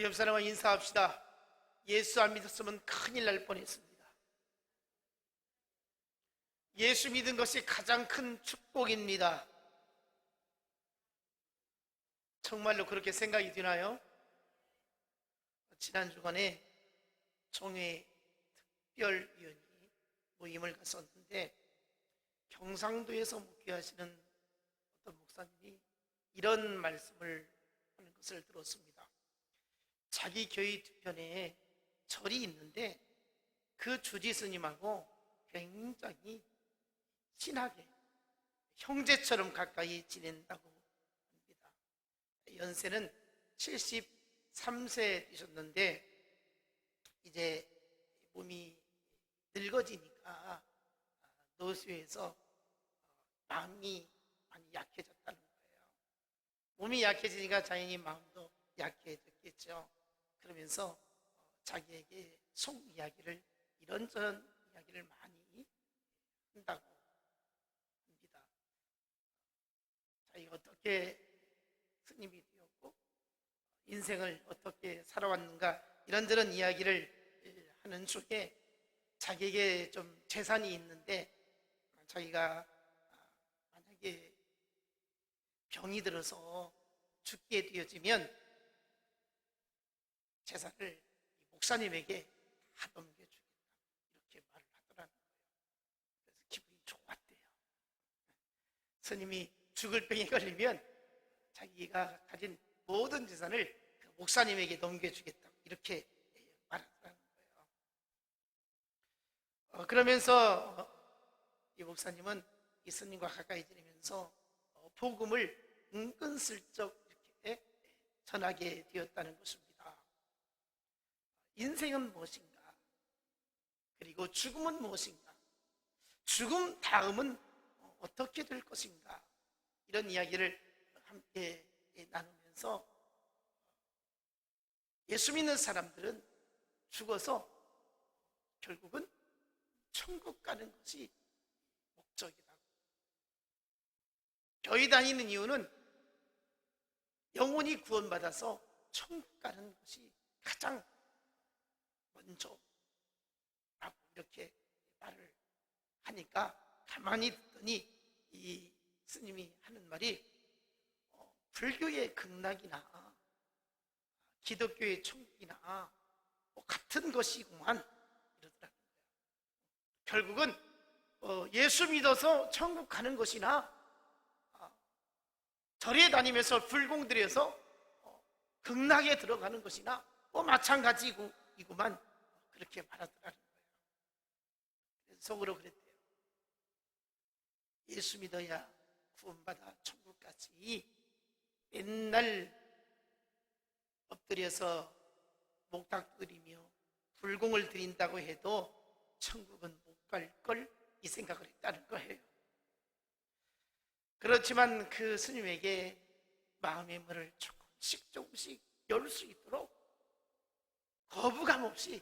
옆 사람과 인사합시다. 예수 안 믿었으면 큰일 날 뻔했습니다. 예수 믿은 것이 가장 큰 축복입니다. 정말로 그렇게 생각이 드나요? 지난 주간에 종회 특별위원이 모임을 갔었는데 경상도에서 목회하시는 어떤 목사님이 이런 말씀을 하는 것을 들었습니다. 자기 교회 뒤편에 절이 있는데 그 주지 스님하고 굉장히 친하게 형제처럼 가까이 지낸다고 합니다. 연세는 73세 되셨는데 이제 몸이 늙어지니까 노쇠해서 마음이 많이 약해졌다는 거예요. 몸이 약해지니까 자연히 마음도 약해졌겠죠. 그러면서 자기에게 속 이야기를 이런저런 이야기를 많이 한다고 합니다. 자기가 어떻게 스님이 되었고 인생을 어떻게 살아왔는가 이런저런 이야기를 하는 중에 자기에게 좀 재산이 있는데 자기가 만약에 병이 들어서 죽게 되어지면 재산을 목사님에게 다 넘겨주겠다 이렇게 말을 하더라는 거예요. 그래서 기분이 좋았대요. 스님이 죽을 병에 걸리면 자기가 가진 모든 재산을 그 목사님에게 넘겨주겠다 이렇게 말하더라는 거예요. 그러면서 이 목사님은 이 스님과 가까이 지내면서 복음을 은근슬쩍 이렇게 전하게 되었다는 것입니다. 인생은 무엇인가? 그리고 죽음은 무엇인가? 죽음 다음은 어떻게 될 것인가? 이런 이야기를 함께 나누면서 예수 믿는 사람들은 죽어서 결국은 천국 가는 것이 목적이다. 교회 다니는 이유는 영혼이 구원받아서 천국 가는 것이 가장 먼저라고 이렇게 말을 하니까 가만히 듣더니 이 스님이 하는 말이 불교의 극락이나 기독교의 천국이나 같은 것이구만 이러더라고요. 결국은 예수 믿어서 천국 가는 것이나 절에 다니면서 불공 들여서 극락에 들어가는 것이나 마찬가지이구만 그렇게 말하더라는 거예요. 그래서 속으로 그랬대요. 예수 믿어야 구원받아 천국 가지 맨날 엎드려서 목탁 드리며 불공을 드린다고 해도 천국은 못 갈 걸 이 생각을 했다는 거예요. 그렇지만 그 스님에게 마음의 문을 조금씩 열 수 있도록 거부감 없이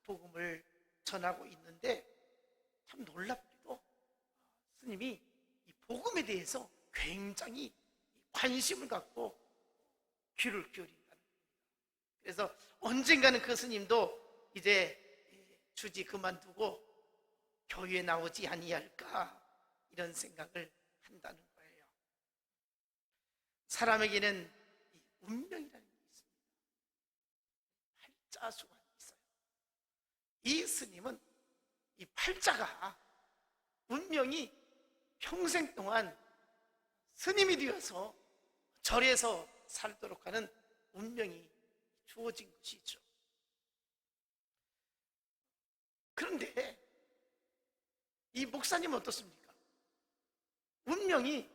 복음을 전하고 있는데 참 놀랍게도 스님이 이 복음에 대해서 굉장히 관심을 갖고 귀를 기울인다는 겁니다. 그래서 언젠가는 그 스님도 이제 주지 그만두고 교회에 나오지 아니할까 이런 생각을 한다는 거예요. 사람에게는 이 운명이라는 게 있습니다. 팔자수가 있어요. 이 스님은 이 팔자가 운명이 평생 동안 스님이 되어서 절에서 살도록 하는 운명이 주어진 것이죠. 그런데 이 목사님은 어떻습니까? 운명이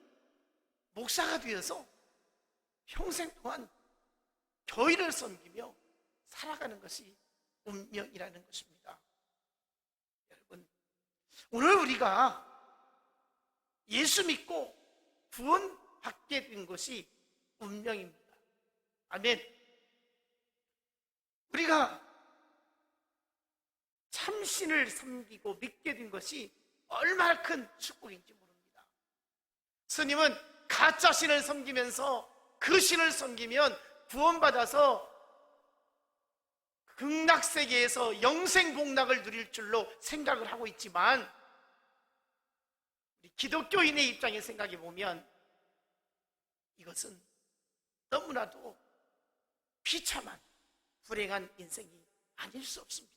목사가 되어서 평생 동안 교회를 섬기며 살아가는 것이 운명이라는 것입니다. 여러분, 오늘 우리가 예수 믿고 구원받게 된 것이 운명입니다. 아멘. 우리가 참신을 섬기고 믿게 된 것이 얼마나 큰 축복인지 모릅니다. 스님은 가짜 신을 섬기면서 그 신을 섬기면 구원받아서 극락세계에서 영생복락을 누릴 줄로 생각을 하고 있지만, 우리 기독교인의 입장에 생각해 보면 이것은 너무나도 비참한 불행한 인생이 아닐 수 없습니다.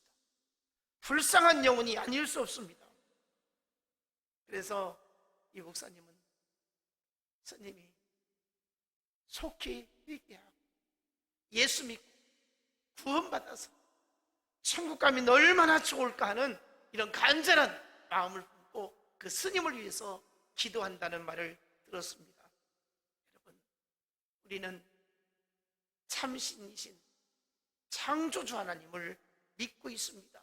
불쌍한 영혼이 아닐 수 없습니다. 그래서 이 목사님은 스님이 속히 회개하고 예수 믿고 구원받아서 천국 가면 얼마나 좋을까 하는 이런 간절한 마음을 품고 그 스님을 위해서 기도한다는 말을 들었습니다. 여러분, 우리는 참신이신 창조주 하나님을 믿고 있습니다.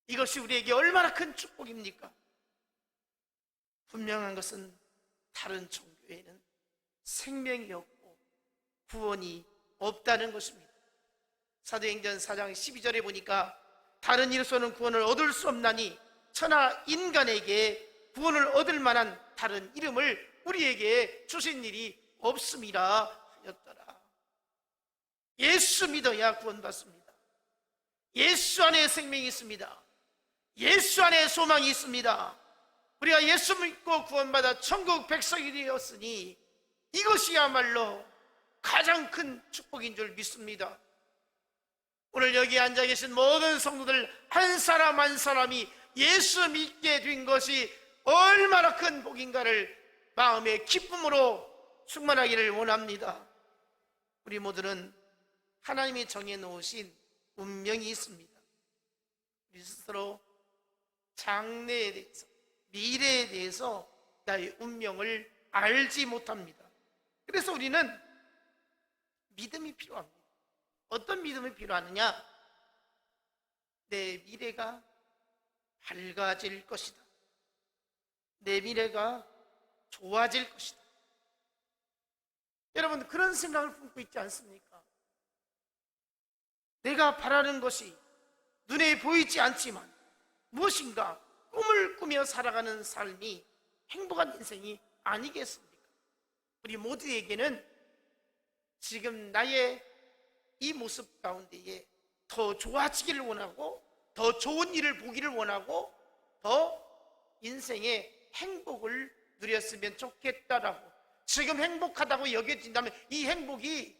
이것이 우리에게 얼마나 큰 축복입니까? 분명한 것은 다른 종교에는 생명이 없고 구원이 없다는 것입니다. 사도행전 4장 12절에 보니까 다른 이로서는 구원을 얻을 수 없나니 천하 인간에게 구원을 얻을 만한 다른 이름을 우리에게 주신 일이 없음이라 하였더라. 예수 믿어야 구원받습니다. 예수 안에 생명이 있습니다. 예수 안에 소망이 있습니다. 우리가 예수 믿고 구원받아 천국 백성이 되었으니 이것이야말로 가장 큰 축복인 줄 믿습니다. 오늘 여기 앉아 계신 모든 성도들 한 사람 한 사람이 예수 믿게 된 것이 얼마나 큰 복인가를 마음의 기쁨으로 충만하기를 원합니다. 우리 모두는 하나님이 정해놓으신 운명이 있습니다. 우리 스스로 장래에 대해서, 미래에 대해서 나의 운명을 알지 못합니다. 그래서 우리는 믿음이 필요합니다. 어떤 믿음이 필요하느냐? 내 미래가 밝아질 것이다. 내 미래가 좋아질 것이다. 여러분, 그런 생각을 품고 있지 않습니까? 내가 바라는 것이 눈에 보이지 않지만 무엇인가 꿈을 꾸며 살아가는 삶이 행복한 인생이 아니겠습니까? 우리 모두에게는 지금 나의 이 모습 가운데에 더 좋아지기를 원하고 더 좋은 일을 보기를 원하고 더 인생의 행복을 누렸으면 좋겠다라고, 지금 행복하다고 여겨진다면 이 행복이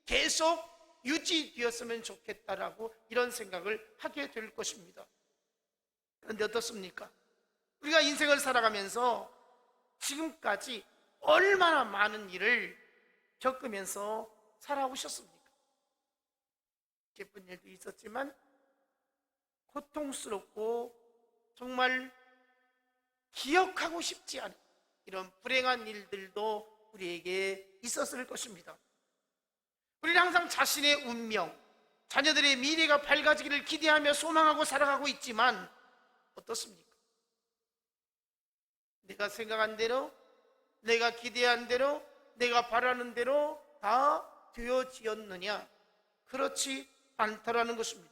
계속 유지되었으면 좋겠다라고 이런 생각을 하게 될 것입니다. 그런데 어떻습니까? 우리가 인생을 살아가면서 지금까지 얼마나 많은 일을 겪으면서 살아오셨습니까? 기쁜 일도 있었지만 고통스럽고 정말 기억하고 싶지 않은 이런 불행한 일들도 우리에게 있었을 것입니다. 우리는 항상 자신의 운명, 자녀들의 미래가 밝아지기를 기대하며 소망하고 살아가고 있지만 어떻습니까? 내가 생각한 대로, 내가 기대한 대로, 내가 바라는 대로 다 되어지었느냐? 그렇지 않다라는 것입니다.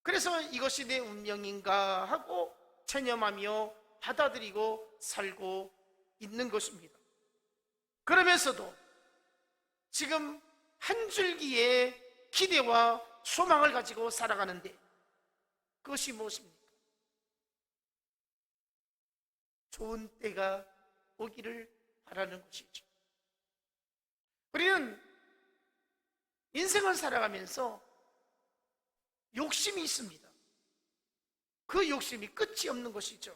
그래서 이것이 내 운명인가 하고 체념하며 받아들이고 살고 있는 것입니다. 그러면서도 지금 한 줄기의 기대와 소망을 가지고 살아가는데 그것이 무엇입니까? 좋은 때가 오기를 바라는 것이죠. 우리는 인생을 살아가면서 욕심이 있습니다. 그 욕심이 끝이 없는 것이죠.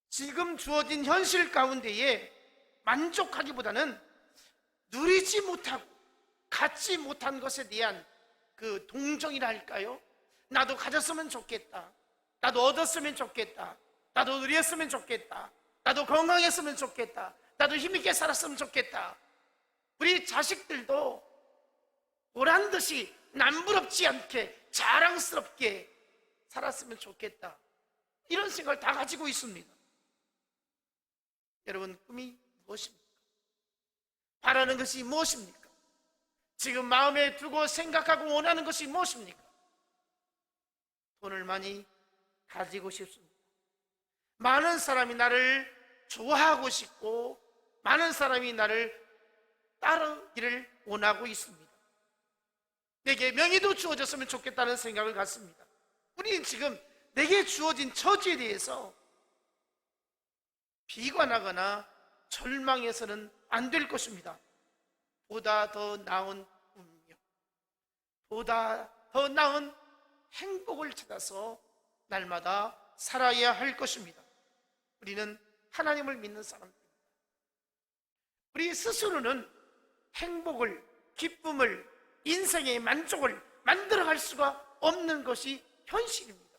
지금 주어진 현실 가운데에 만족하기보다는 누리지 못하고 갖지 못한 것에 대한 그 동정이라 할까요? 나도 가졌으면 좋겠다. 나도 얻었으면 좋겠다. 나도 누렸으면 좋겠다. 나도 건강했으면 좋겠다. 나도 힘있게 살았으면 좋겠다. 우리 자식들도 오란 듯이 남부럽지 않게 자랑스럽게 살았으면 좋겠다. 이런 생각을 다 가지고 있습니다. 여러분, 꿈이 무엇입니까? 바라는 것이 무엇입니까? 지금 마음에 두고 생각하고 원하는 것이 무엇입니까? 돈을 많이 가지고 싶습니다. 많은 사람이 나를 좋아하고 싶고 많은 사람이 나를 따르기를 원하고 있습니다. 내게 명예도 주어졌으면 좋겠다는 생각을 갖습니다. 우리는 지금 내게 주어진 처지에 대해서 비관하거나 절망해서는 안 될 것입니다. 보다 더 나은 운명, 보다 더 나은 행복을 찾아서 날마다 살아야 할 것입니다. 우리는 하나님을 믿는 사람들입니다. 우리 스스로는 행복을, 기쁨을, 인생의 만족을 만들어갈 수가 없는 것이 현실입니다.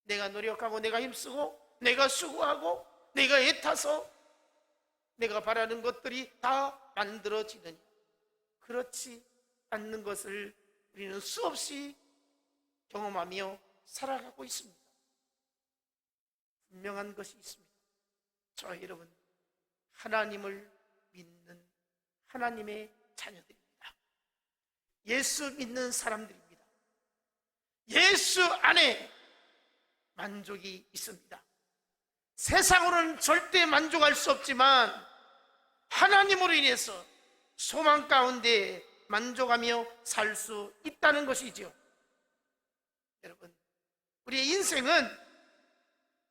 내가 노력하고 내가 힘쓰고 내가 수고하고 내가 애타서 내가 바라는 것들이 다 만들어지느냐? 그렇지 않는 것을 우리는 수없이 경험하며 살아가고 있습니다. 분명한 것이 있습니다. 저와 여러분, 하나님을 믿는 하나님의 자녀들입니다. 예수 믿는 사람들입니다. 예수 안에 만족이 있습니다. 세상으로는 절대 만족할 수 없지만 하나님으로 인해서 소망 가운데 만족하며 살 수 있다는 것이죠. 여러분, 우리의 인생은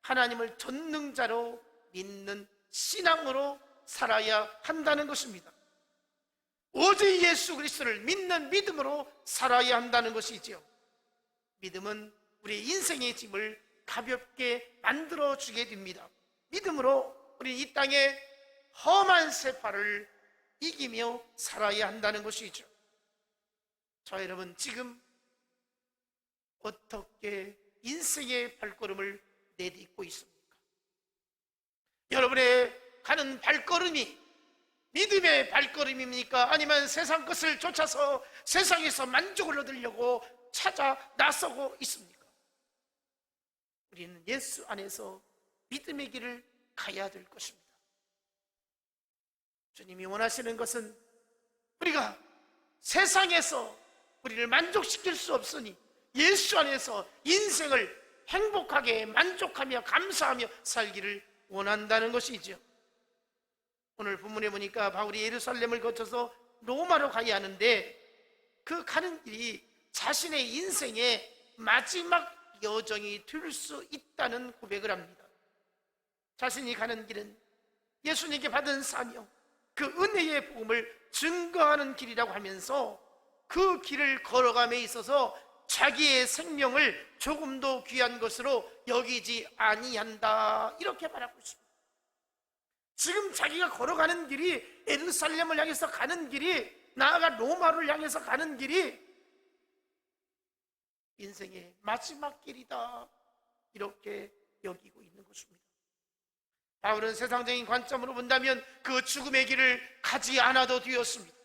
하나님을 전능자로 믿는 신앙으로 살아야 한다는 것입니다. 오직 예수 그리스도를 믿는 믿음으로 살아야 한다는 것이죠. 믿음은 우리의 인생의 짐을 가볍게 만들어주게 됩니다. 믿음으로 우리 이 땅의 험한 세파를 이기며 살아야 한다는 것이죠. 자, 여러분, 지금 어떻게 인생의 발걸음을 내딛고 있습니까? 여러분의 가는 발걸음이 믿음의 발걸음입니까? 아니면 세상 것을 쫓아서 세상에서 만족을 얻으려고 찾아 나서고 있습니까? 우리는 예수 안에서 믿음의 길을 가야 될 것입니다. 주님이 원하시는 것은 우리가 세상에서 우리를 만족시킬 수 없으니 예수 안에서 인생을 행복하게 만족하며 감사하며 살기를 원한다는 것이죠. 오늘 본문에 보니까 바울이 예루살렘을 거쳐서 로마로 가야 하는데 그 가는 길이 자신의 인생의 마지막 여정이 될 수 있다는 고백을 합니다. 자신이 가는 길은 예수님께 받은 사명, 그 은혜의 복음을 증거하는 길이라고 하면서 그 길을 걸어감에 있어서 자기의 생명을 조금도 귀한 것으로 여기지 아니한다, 이렇게 말하고 있습니다. 지금 자기가 걸어가는 길이, 예루살렘을 향해서 가는 길이, 나아가 로마를 향해서 가는 길이 인생의 마지막 길이다, 이렇게 여기고 있는 것입니다. 바울은 세상적인 관점으로 본다면 그 죽음의 길을 가지 않아도 되었습니다.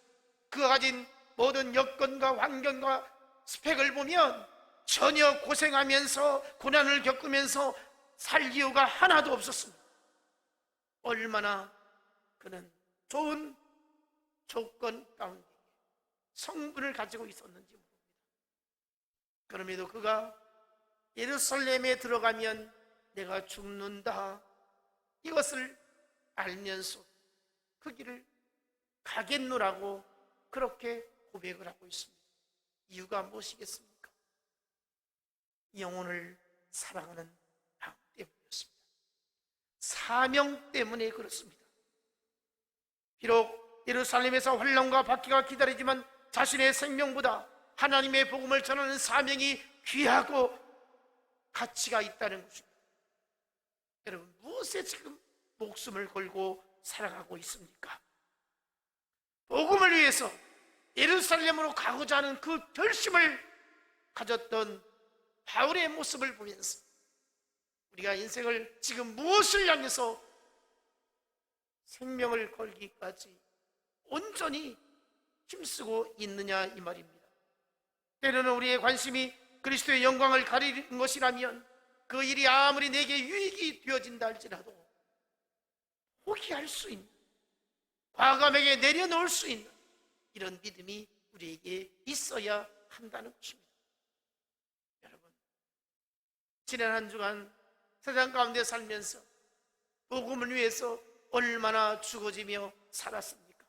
그가 가진 모든 여건과 환경과 스펙을 보면 전혀 고생하면서 고난을 겪으면서 살 이유가 하나도 없었습니다. 얼마나 그는 좋은 조건 가운데 성분을 가지고 있었는지 모릅니다. 그럼에도 그가 예루살렘에 들어가면 내가 죽는다, 이것을 알면서 그 길을 가겠노라고 그렇게 고백을 하고 있습니다. 이유가 무엇이겠습니까? 영혼을 사랑하는 마음 때문이었습니다. 사명 때문에 그렇습니다. 비록 예루살렘에서 환난과 박해가 기다리지만 자신의 생명보다 하나님의 복음을 전하는 사명이 귀하고 가치가 있다는 것입니다. 여러분, 무엇에 지금 목숨을 걸고 살아가고 있습니까? 복음을 위해서 예루살렘으로 가고자 하는 그 결심을 가졌던 바울의 모습을 보면서 우리가 인생을 지금 무엇을 향해서 생명을 걸기까지 온전히 힘쓰고 있느냐, 이 말입니다. 때로는 우리의 관심이 그리스도의 영광을 가리는 것이라면 그 일이 아무리 내게 유익이 되어진다 할지라도 포기할 수 있는, 과감하게 내려놓을 수 있는 이런 믿음이 우리에게 있어야 한다는 것입니다. 여러분, 지난 한 주간 세상 가운데 살면서 복음을 위해서 얼마나 죽어지며 살았습니까?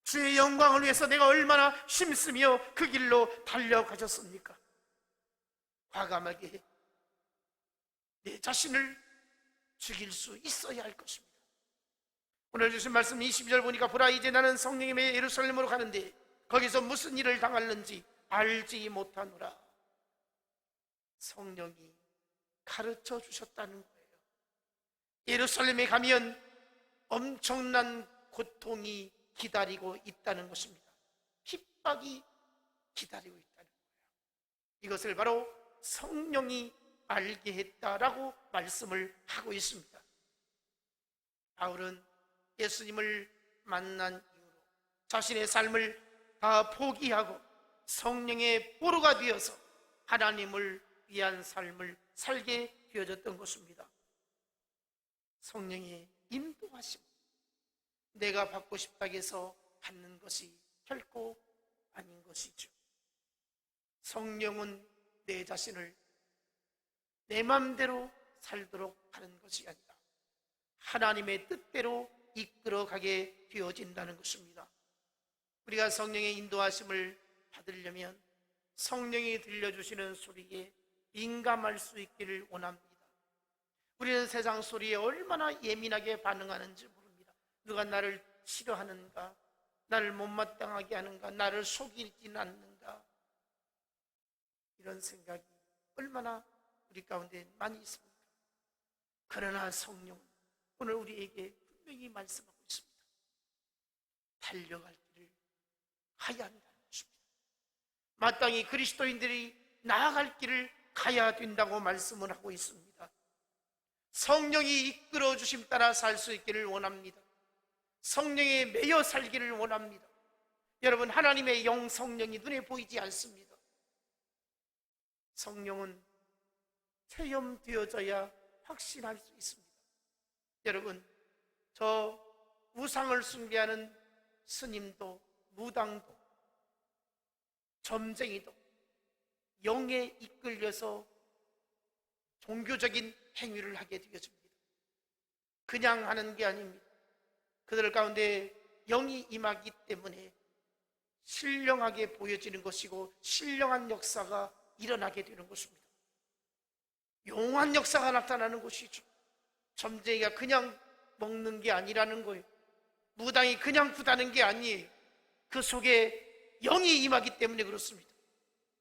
주의 영광을 위해서 내가 얼마나 힘쓰며 그 길로 달려가셨습니까? 과감하게 내 자신을 죽일 수 있어야 할 것입니다. 오늘 주신 말씀 22절 보니까 보라 이제 나는 성령에 매여 예루살렘으로 가는데 거기서 무슨 일을 당할는지 알지 못하노라. 성령이 가르쳐 주셨다는 거예요. 예루살렘에 가면 엄청난 고통이 기다리고 있다는 것입니다. 핍박이 기다리고 있다는 거예요. 이것을 바로 성령이 알게 했다라고 말씀을 하고 있습니다. 바울은 예수님을 만난 이후로 자신의 삶을 다 포기하고 성령의 포로가 되어서 하나님을 위한 삶을 살게 되어졌던 것입니다. 성령의 인도하심, 내가 받고 싶다고 해서 받는 것이 결코 아닌 것이죠. 성령은 내 자신을 내 마음대로 살도록 하는 것이 아니라 하나님의 뜻대로 이끌어가게 되어진다는 것입니다. 우리가 성령의 인도하심을 받으려면 성령이 들려주시는 소리에 민감할 수 있기를 원합니다. 우리는 세상 소리에 얼마나 예민하게 반응하는지 모릅니다. 누가 나를 싫어하는가, 나를 못마땅하게 하는가, 나를 속이진 않는가, 이런 생각이 얼마나 우리 가운데 많이 있습니까? 그러나 성령은 오늘 우리에게 분명히 말씀하고 있습니다. 달려갈 길을 가야 한다는 것입니다. 마땅히 그리스도인들이 나아갈 길을 가야 된다고 말씀을 하고 있습니다. 성령이 이끌어 주심 따라 살 수 있기를 원합니다. 성령에 매여 살기를 원합니다. 여러분, 하나님의 영 성령이 눈에 보이지 않습니다. 성령은 체험되어져야 확신할 수 있습니다. 여러분, 저 우상을 숭배하는 스님도 무당도 점쟁이도 영에 이끌려서 종교적인 행위를 하게 되어집니다. 그냥 하는 게 아닙니다. 그들 가운데 영이 임하기 때문에 신령하게 보여지는 것이고 신령한 역사가 일어나게 되는 것입니다. 용한 역사가 나타나는 것이죠. 점쟁이가 그냥 먹는 게 아니라는 거예요. 무당이 그냥 구다는 게 아니에요. 그 속에 영이 임하기 때문에 그렇습니다.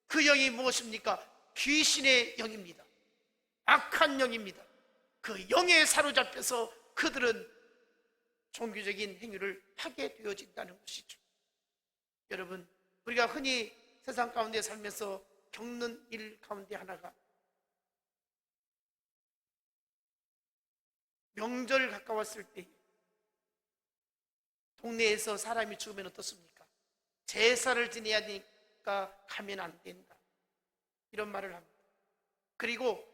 그 영이 무엇입니까? 귀신의 영입니다. 악한 영입니다. 그 영에 사로잡혀서 그들은 종교적인 행위를 하게 되어진다는 것이죠. 여러분, 우리가 흔히 세상 가운데 살면서 겪는 일 가운데 하나가 명절 가까웠을 때 동네에서 사람이 죽으면 어떻습니까? 제사를 지내야 되니까 가면 안 된다, 이런 말을 합니다. 그리고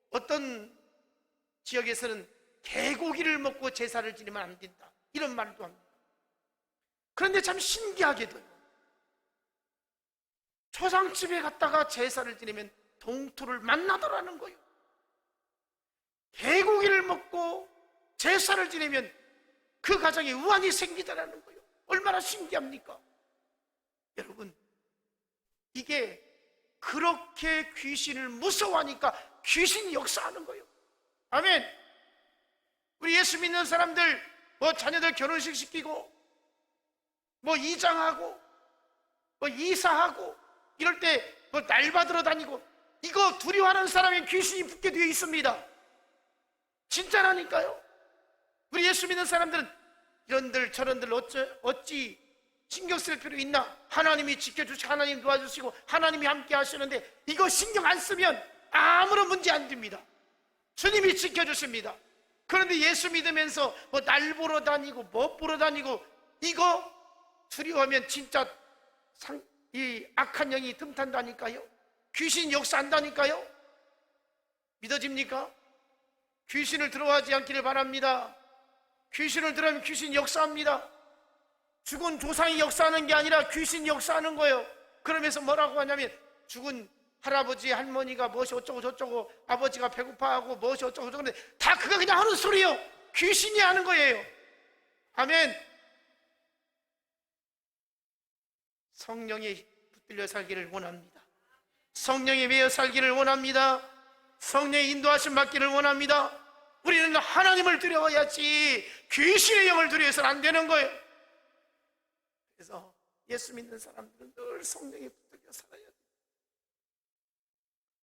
어떤 지역에서는 개고기를 먹고 제사를 지내면 안 된다, 이런 말도 합니다. 그런데 참 신기하게도요, 초상집에 갔다가 제사를 지내면 동토를 만나더라는 거예요. 개고기를 먹고 제사를 지내면 그 가정에 우환이 생기더라는 거예요. 얼마나 신기합니까? 여러분, 이게 그렇게 귀신을 무서워하니까 귀신이 역사하는 거예요. 아멘. 우리 예수 믿는 사람들 자녀들 결혼식 시키고 이장하고 이사하고 이럴 때 날 받으러 다니고 이거 두려워하는 사람이 귀신이 붙게 되어 있습니다. 진짜라니까요. 우리 예수 믿는 사람들은 이런들 저런들 어찌 신경 쓸 필요 있나? 하나님이 지켜주시고 하나님 도와주시고 하나님이 함께 하시는데 이거 신경 안 쓰면 아무런 문제 안 됩니다. 주님이 지켜주십니다. 그런데 예수 믿으면서 날 보러 다니고 보러 다니고 이거 두려워하면 진짜 이 악한 영이 틈탄다니까요. 귀신 역사한다니까요. 믿어집니까? 귀신을 들어하지 않기를 바랍니다. 귀신을 들어하면 귀신 역사합니다. 죽은 조상이 역사하는 게 아니라 귀신이 역사하는 거예요. 그러면서 뭐라고 하냐면 죽은 할아버지 할머니가 무엇이 어쩌고 저쩌고 아버지가 배고파하고 무엇이 어쩌고 저쩌고 다 그거 그냥 하는 소리예요. 귀신이 하는 거예요. 아멘. 성령에 붙들려 살기를 원합니다. 성령에 매여 살기를 원합니다. 성령의 인도하심 받기를 원합니다. 우리는 하나님을 두려워야지 귀신의 영을 두려워서는 안 되는 거예요. 그래서 예수 믿는 사람들은 늘 성령에 붙들려 살아야 돼요.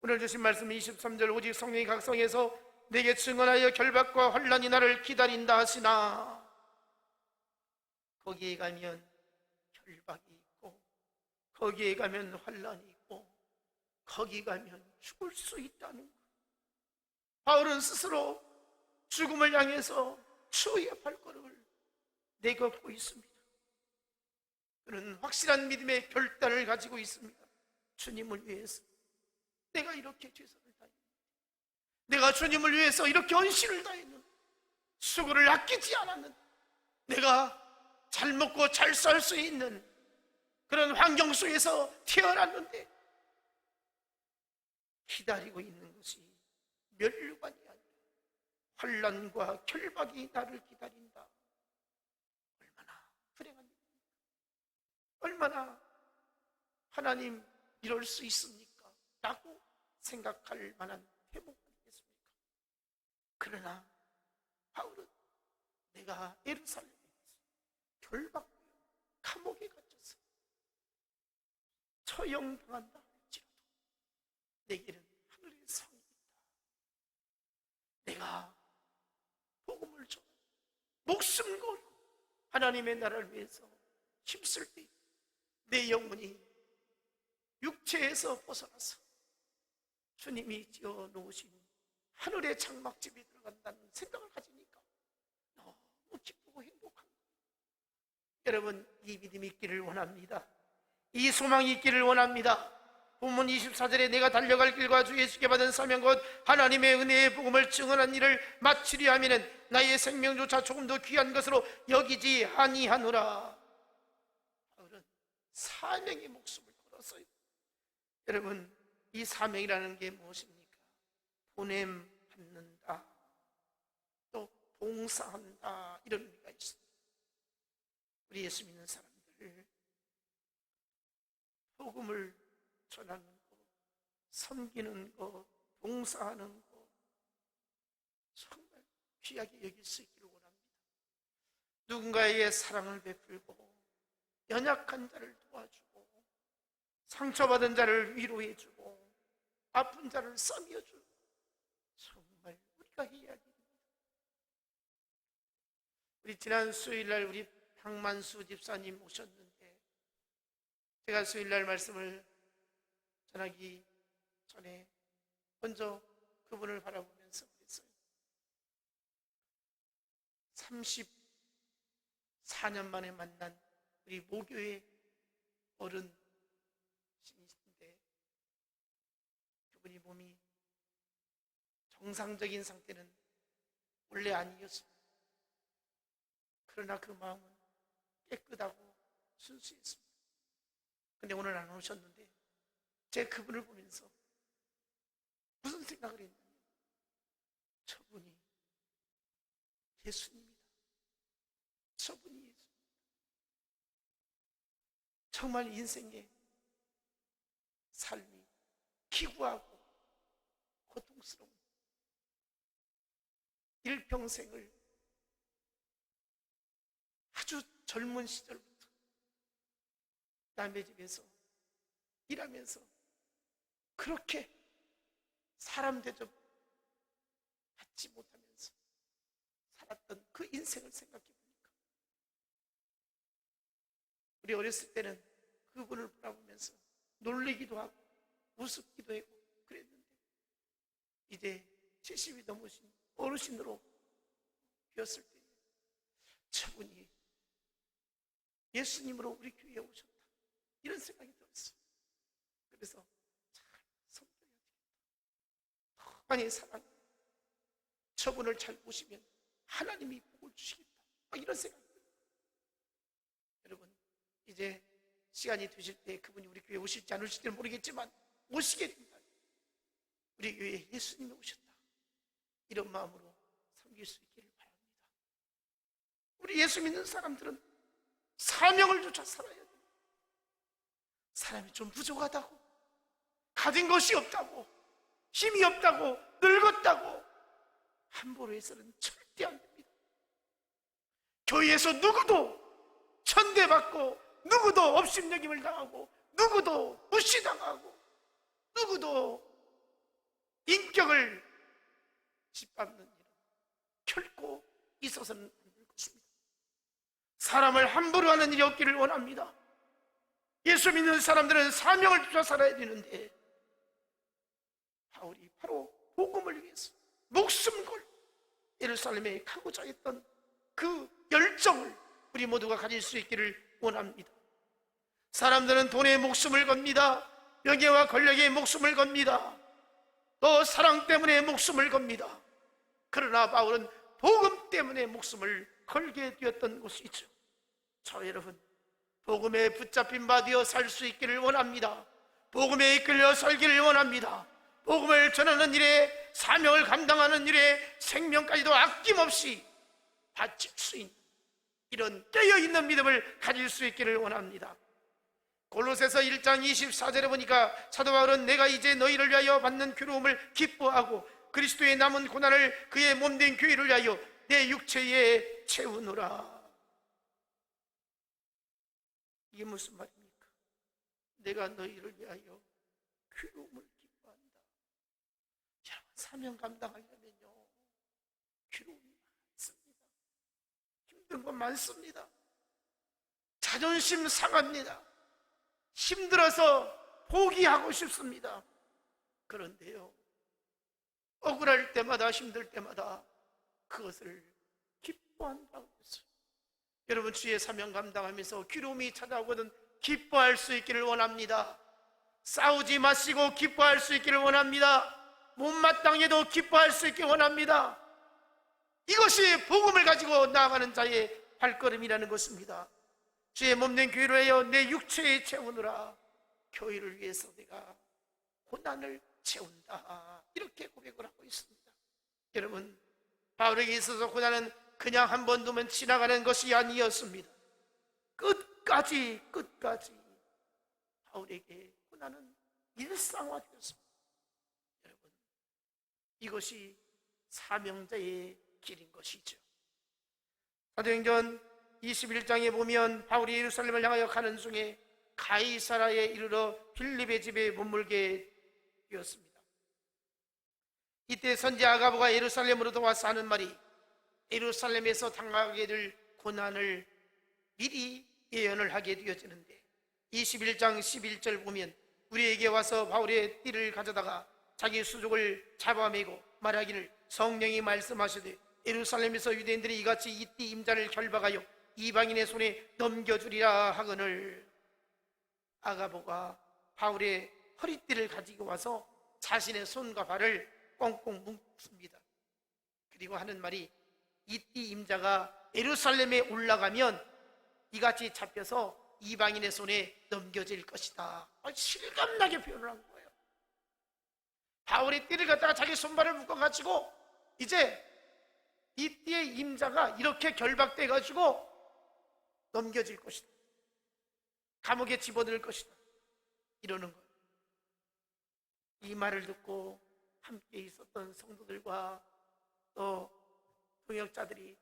오늘 주신 말씀 23절, 오직 성령이 각성해서 내게 증언하여 결박과 환난이 나를 기다린다 하시나. 거기에 가면 결박이 있고, 거기에 가면 환난이 있고, 거기 가면 죽을 수 있다는 것. 바울은 스스로 죽음을 향해서 주의 발걸음을 내걷고 있습니다. 그는 확실한 믿음의 결단을 가지고 있습니다. 주님을 위해서 내가 이렇게 최선을 다했는데, 내가 주님을 위해서 이렇게 헌신을 다했는데, 수고를 아끼지 않았는데, 내가 잘 먹고 잘 살 수 있는 그런 환경 속에서 태어났는데 기다리고 있는 것이 멸류관이 아니라 환난과 결박이 나를 기다린다. 얼마나 불행한 일입니까? 얼마나 하나님 이럴 수 있습니까? 라고 생각할 만한 회복 아니겠습니까? 그러나 바울은 내가 예루살렘에 결박되어 감옥에 갇혀서 처형당한다 할지라도 내게는 하늘의 성이 있다. 내가 복음을 전하고 목숨 걸고 하나님의 나라를 위해서 힘쓸 때 내 영혼이 육체에서 벗어나서 주님이 지어 놓으신 하늘의 장막집에 들어간다는 생각을 가지니까 너무 기쁘고 행복한 거예요. 여러분, 이 믿음이 있기를 원합니다. 이 소망이 있기를 원합니다. 본문 24절에 내가 달려갈 길과 주 예수께 받은 사명 곧 하나님의 은혜의 복음을 증언한 일을 마치려 하면은 나의 생명조차 조금 더 귀한 것으로 여기지 아니하노라. 바울은 사명의 목숨을 걸었어요. 여러분, 이 사명이라는 게 무엇입니까? 보냄 받는다, 또 봉사한다, 이런 의미가 있습니다. 우리 예수 믿는 사람들 복음을 전하는 것, 섬기는 것, 봉사하는 것 정말 귀하게 여길 수 있기를 원합니다. 누군가에게 사랑을 베풀고 연약한 자를 도와주고 상처받은 자를 위로해주고 아픈 자를 싸매어주고 정말 우리가 해야 합니다. 우리 지난 수요일날 우리 박만수 집사님 오셨는데 제가 수요일날 말씀을 전하기 전에 먼저 그분을 바라보면서 그랬어요. 34년 만에 만난 우리 모교의 어른이신데 그분이 몸이 정상적인 상태는 원래 아니었습니다. 그러나 그 마음은 깨끗하고 순수했습니다. 근데 오늘 안 오셨는데 제가 그분을 보면서 무슨 생각을 했냐면 저분이 예수님이다. 저분이 예수입니다. 정말 인생의 삶이 기구하고 고통스러운 일평생을 아주 젊은 시절부터 남의 집에서 일하면서 그렇게 사람 대접 받지 못하면서 살았던 그 인생을 생각해 보니까 우리 어렸을 때는 그분을 바라보면서 놀리기도 하고 우습기도 하고 그랬는데 이제 70이 넘으신 어르신으로 되었을 때 저분이 예수님으로 우리 교회에 오셨다 이런 생각이 들었어요. 그래서 잘 섬겨야 되겠다. 더 많이 사랑 저분을 잘 보시면 하나님이 복을 주시겠다 이런 생각이 들어요. 여러분, 이제 시간이 되실 때 그분이 우리 교회에 오실지 안 오실지는 모르겠지만 오시게 된다. 우리 교회에 예수님이 오셨다 이런 마음으로 섬길 수 있기를 바랍니다. 우리 예수 믿는 사람들은 사명을 쫓아 살아야 돼요. 사람이 좀 부족하다고, 가진 것이 없다고, 힘이 없다고, 늙었다고 함부로 해서는 절대 안 됩니다. 교회에서 누구도 천대받고, 누구도 업신여김을 당하고, 누구도 무시당하고, 누구도 인격을 짓밟는 일은 결코 있어서는 안 될 것입니다. 사람을 함부로 하는 일이 없기를 원합니다. 예수 믿는 사람들은 사명을 쫓아 살아야 되는데, 바울이 바로 복음을 위해서 목숨 걸 예루살렘에 가고자 했던 그 열정을 우리 모두가 가질 수 있기를 원합니다. 사람들은 돈에 목숨을 겁니다. 명예와 권력에 목숨을 겁니다. 또 사랑 때문에 목숨을 겁니다. 그러나 바울은 복음 때문에 목숨을 걸게 되었던 것이죠. 저 여러분, 복음에 붙잡힌 바 되어 살 수 있기를 원합니다. 복음에 이끌려 살기를 원합니다. 복음을 전하는 일에, 사명을 감당하는 일에 생명까지도 아낌없이 바칠 수 있는 이런 깨어있는 믿음을 가질 수 있기를 원합니다. 골로새서 1장 24절에 보니까 사도 바울은 내가 이제 너희를 위하여 받는 괴로움을 기뻐하고 그리스도의 남은 고난을 그의 몸된 교회를 위하여 내 육체에 채우노라. 이게 무슨 말입니까? 내가 너희를 위하여 괴로움을 기뻐한다. 여러분, 사명 감당하려면요, 괴로움이 많습니다. 힘든 건 많습니다. 자존심 상합니다. 힘들어서 포기하고 싶습니다. 그런데요, 억울할 때마다, 힘들 때마다 그것을 기뻐한다고 했어요. 여러분, 주의 사명 감당하면서 괴로움이 찾아오거든 기뻐할 수 있기를 원합니다. 싸우지 마시고 기뻐할 수 있기를 원합니다. 못마땅해도 기뻐할 수 있기를 원합니다. 이것이 복음을 가지고 나아가는 자의 발걸음이라는 것입니다. 주의 몸된 교회를 위하여 내 육체에 채우느라 교회를 위해서 내가 고난을 채운다, 이렇게 고백을 하고 있습니다. 여러분, 바울에게 있어서 고난은 그냥 한 번 두면 지나가는 것이 아니었습니다. 끝까지 바울에게 고난은 일상화되었습니다. 여러분, 이것이 사명자의 길인 것이죠. 사도행전 21장에 보면 바울이 예루살렘을 향하여 가는 중에 가이사라에 이르러 빌립의 집에 머물게 되었습니다. 이때 선지 아가보가 예루살렘으로 와서 하는 말이 예루살렘에서 당하게 될 고난을 미리 예언을 하게 되어지는데, 21장 11절 보면 우리에게 와서 바울의 띠를 가져다가 자기 수족을 잡아매고 말하기를 성령이 말씀하시되 예루살렘에서 유대인들이 이같이 이 띠 임자를 결박하여 이방인의 손에 넘겨주리라 하거늘, 아가보가 바울의 허리띠를 가지고 와서 자신의 손과 발을 꽁꽁 묶습니다. 그리고 하는 말이 이 띠 임자가 예루살렘에 올라가면 이같이 잡혀서 이방인의 손에 넘겨질 것이다. 실감나게 표현을 한 거예요. 바울의 띠를 갖다가 자기 손발을 묶어가지고 이제 이 띠의 임자가 이렇게 결박돼 가지고 넘겨질 것이다, 감옥에 집어넣을 것이다, 이러는 거예요. 이 말을 듣고 함께 있었던 성도들과 또 동역자들이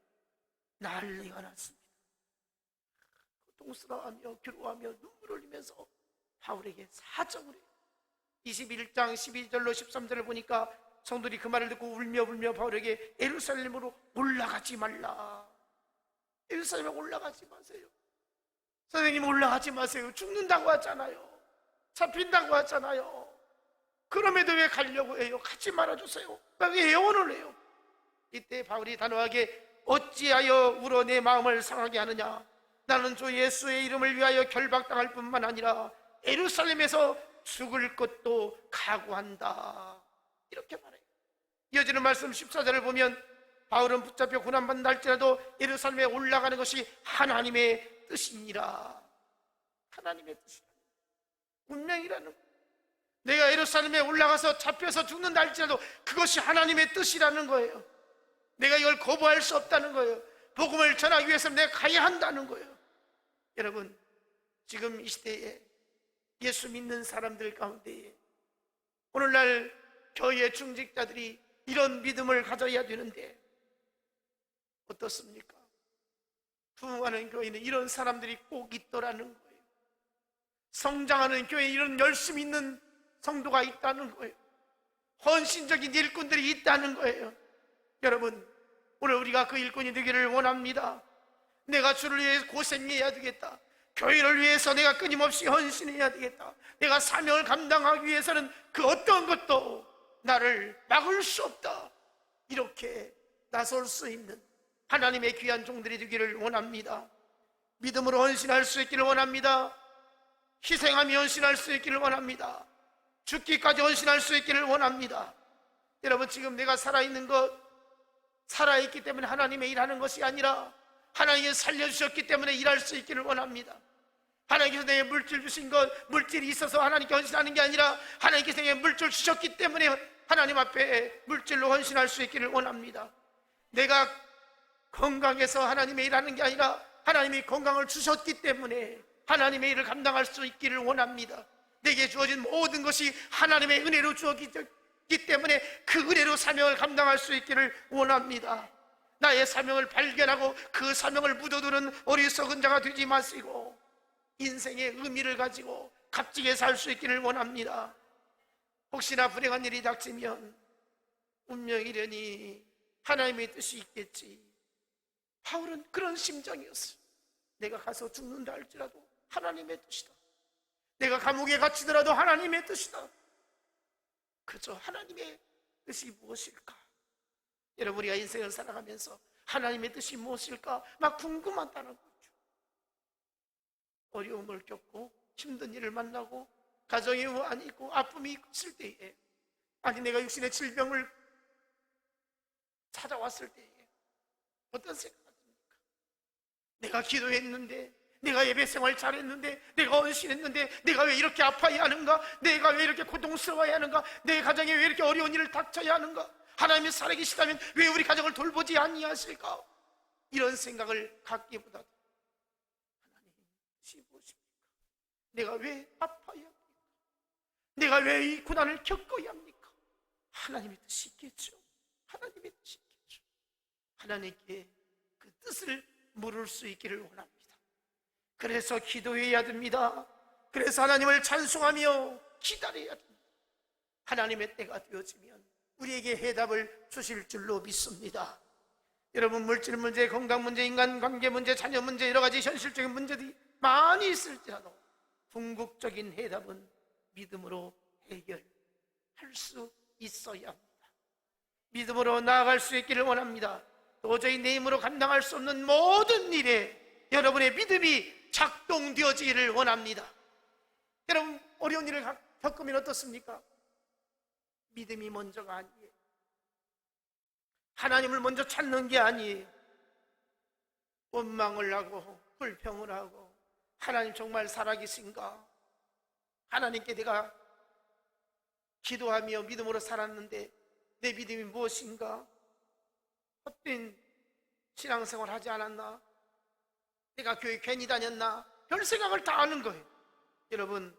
난리가 났습니다. 고통스러워하며 괴로워하며 눈물을 흘리면서 바울에게 사정을 해요. 21장 12절로 13절을 보니까 성도들이 그 말을 듣고 울며 바울에게 예루살렘으로 올라가지 말라, 예루살렘에 올라가지 마세요, 선생님 올라가지 마세요, 죽는다고 하잖아요, 잡힌다고 하잖아요, 그럼에도 왜 가려고 해요, 가지 말아주세요, 왜 애원을 해요. 이때 바울이 단호하게 어찌하여 울어 내 마음을 상하게 하느냐, 나는 주 예수의 이름을 위하여 결박당할 뿐만 아니라 예루살렘에서 죽을 것도 각오한다, 이렇게 말해요. 이어지는 말씀 14절을 보면 바울은 붙잡혀 고난받는다 할지라도 예루살렘에 올라가는 것이 하나님의 뜻이니라. 하나님의 뜻이라, 운명이라는 거예요. 내가 예루살렘에 올라가서 잡혀서 죽는다 할지라도 그것이 하나님의 뜻이라는 거예요. 내가 이걸 거부할 수 없다는 거예요. 복음을 전하기 위해서 내가 가야 한다는 거예요. 여러분, 지금 이 시대에 예수 믿는 사람들 가운데에 오늘날 교회 중직자들이 이런 믿음을 가져야 되는데 어떻습니까? 부흥하는 교회는 이런 사람들이 꼭 있더라는 거예요. 성장하는 교회에 이런 열심 있는 성도가 있다는 거예요. 헌신적인 일꾼들이 있다는 거예요. 여러분, 오늘 우리가 그 일꾼이 되기를 원합니다. 내가 주를 위해 고생해야 되겠다. 교회를 위해서 내가 끊임없이 헌신해야 되겠다. 내가 사명을 감당하기 위해서는 그 어떤 것도 나를 막을 수 없다. 이렇게 나설 수 있는 하나님의 귀한 종들이 되기를 원합니다. 믿음으로 헌신할 수 있기를 원합니다. 희생하며 헌신할 수 있기를 원합니다. 죽기까지 헌신할 수 있기를 원합니다. 여러분, 지금 내가 살아있는 것, 살아있기 때문에 하나님의 일하는 것이 아니라 하나님이 살려주셨기 때문에 일할 수 있기를 원합니다. 하나님께서 내게 물질 주신 것, 물질이 있어서 하나님께 헌신하는 게 아니라 하나님께서 내게 물질 주셨기 때문에 하나님 앞에 물질로 헌신할 수 있기를 원합니다. 내가 건강해서 하나님의 일하는 게 아니라 하나님이 건강을 주셨기 때문에 하나님의 일을 감당할 수 있기를 원합니다. 내게 주어진 모든 것이 하나님의 은혜로 주어졌기 때문에 그 은혜로 사명을 감당할 수 있기를 원합니다. 나의 사명을 발견하고 그 사명을 묻어두는 어리석은 자가 되지 마시고 인생의 의미를 가지고 값지게 살 수 있기를 원합니다. 혹시나 불행한 일이 닥치면 운명이려니 하나님의 뜻이 있겠지. 바울은 그런 심정이었어요. 내가 가서 죽는다 할지라도 하나님의 뜻이다. 내가 감옥에 갇히더라도 하나님의 뜻이다. 그저 하나님의 뜻이 무엇일까? 여러분, 우리가 인생을 살아가면서 하나님의 뜻이 무엇일까 막 궁금하다는 거죠. 어려움을 겪고 힘든 일을 만나고 가정에 우환이 있고 아픔이 있을 때에, 아니 내가 육신의 질병을 찾아왔을 때에 어떤 생각입니까? 내가 기도했는데, 내가 예배 생활 잘했는데, 내가 헌신했는데 내가 왜 이렇게 아파야 하는가? 내가 왜 이렇게 고통스러워야 하는가? 내 가정에 왜 이렇게 어려운 일을 닥쳐야 하는가? 하나님이 살아계시다면 왜 우리 가정을 돌보지 아니하실까? 이런 생각을 갖기보다도 하나님이 무엇입니까? 내가 왜 아파야 합니까? 내가 왜 이 고난을 겪어야 합니까? 하나님의 뜻이 있겠죠. 하나님의 뜻이 있겠죠. 하나님께 그 뜻을 물을 수 있기를 원합니다. 그래서 기도해야 됩니다. 그래서 하나님을 찬송하며 기다려야 됩니다. 하나님의 때가 되어지면 우리에게 해답을 주실 줄로 믿습니다. 여러분, 물질 문제, 건강 문제, 인간관계 문제, 자녀 문제, 여러 가지 현실적인 문제들이 많이 있을지라도 궁극적인 해답은 믿음으로 해결할 수 있어야 합니다. 믿음으로 나아갈 수 있기를 원합니다. 도저히 내 힘으로 감당할 수 없는 모든 일에 여러분의 믿음이 작동되어지기를 원합니다. 여러분, 어려운 일을 겪으면 어떻습니까? 믿음이 먼저가 아니에요. 하나님을 먼저 찾는 게 아니에요. 원망을 하고 불평을 하고, 하나님 정말 살아계신가? 하나님께 내가 기도하며 믿음으로 살았는데 내 믿음이 무엇인가? 헛된 신앙생활 하지 않았나? 내가 교회 괜히 다녔나? 별 생각을 다 하는 거예요. 여러분,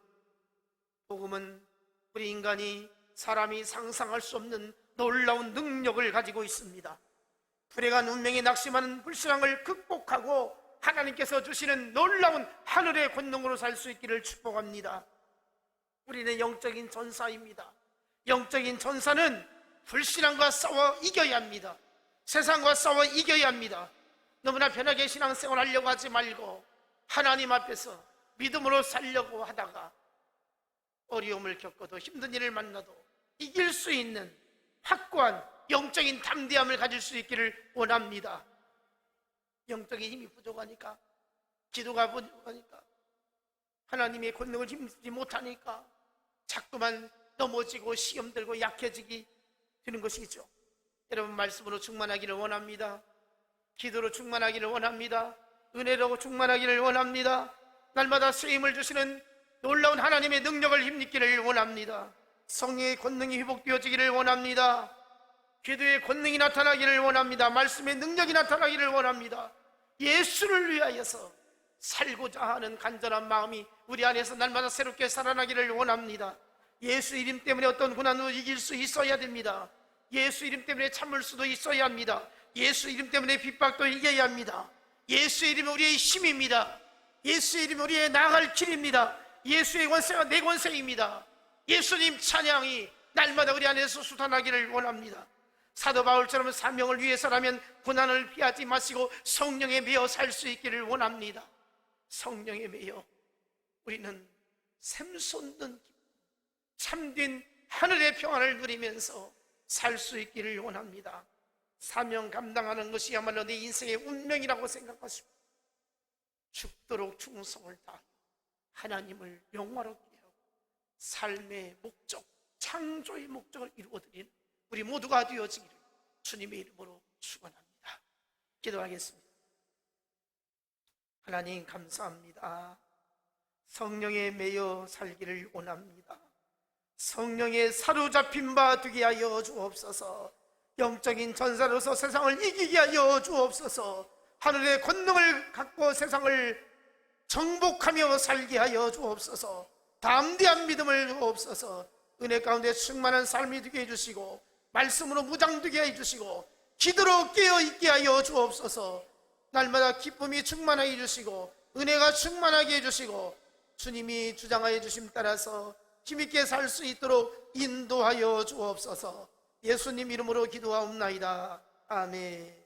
복음은 우리 인간이, 사람이 상상할 수 없는 놀라운 능력을 가지고 있습니다. 불행한 운명에 낙심하는 불신앙을 극복하고 하나님께서 주시는 놀라운 하늘의 권능으로 살 수 있기를 축복합니다. 우리는 영적인 전사입니다. 영적인 전사는 불신앙과 싸워 이겨야 합니다. 세상과 싸워 이겨야 합니다. 너무나 편하게 신앙생활 하려고 하지 말고 하나님 앞에서 믿음으로 살려고 하다가 어려움을 겪어도 힘든 일을 만나도 이길 수 있는 확고한 영적인 담대함을 가질 수 있기를 원합니다. 영적인 힘이 부족하니까, 기도가 부족하니까, 하나님의 권능을 힘쓰지 못하니까 자꾸만 넘어지고 시험 들고 약해지기 되는 것이죠. 여러분, 말씀으로 충만하기를 원합니다. 기도로 충만하기를 원합니다. 은혜로 충만하기를 원합니다. 날마다 쓰임을 주시는 놀라운 하나님의 능력을 힘입기를 원합니다. 성령의 권능이 회복되어지기를 원합니다. 기도의 권능이 나타나기를 원합니다. 말씀의 능력이 나타나기를 원합니다. 예수를 위하여서 살고자 하는 간절한 마음이 우리 안에서 날마다 새롭게 살아나기를 원합니다. 예수 이름 때문에 어떤 고난도 이길 수 있어야 됩니다. 예수 이름 때문에 참을 수도 있어야 합니다. 예수 이름 때문에 핍박도 이겨야 합니다. 예수 이름이 우리의 힘입니다. 예수 이름이 우리의 나아갈 길입니다. 예수의 권세가 내 권세입니다. 예수님 찬양이 날마다 우리 안에서 솟아나기를 원합니다. 사도 바울처럼 사명을 위해서라면 고난을 피하지 마시고 성령에 매여 살 수 있기를 원합니다. 성령에 매여 우리는 샘솟는 참된 하늘의 평안을 누리면서 살 수 있기를 원합니다. 사명 감당하는 것이야말로 내 인생의 운명이라고 생각하시고 죽도록 충성을 다하여 하나님을 영화롭게 하고 삶의 목적, 창조의 목적을 이루어드리는 우리 모두가 되어지기를 주님의 이름으로 축원합니다. 기도하겠습니다. 하나님 감사합니다. 성령에 매여 살기를 원합니다. 성령에 사로잡힌 바 되게 하여 주옵소서. 영적인 전사로서 세상을 이기게 하여 주옵소서. 하늘의 권능을 갖고 세상을 정복하며 살게 하여 주옵소서. 담대한 믿음을 주옵소서. 은혜 가운데 충만한 삶이 되게 해주시고 말씀으로 무장되게 해주시고 기도로 깨어있게 하여 주옵소서. 날마다 기쁨이 충만하게 해주시고 은혜가 충만하게 해주시고 주님이 주장하여 주심 따라서 힘있게 살 수 있도록 인도하여 주옵소서. 예수님 이름으로 기도하옵나이다. 아멘.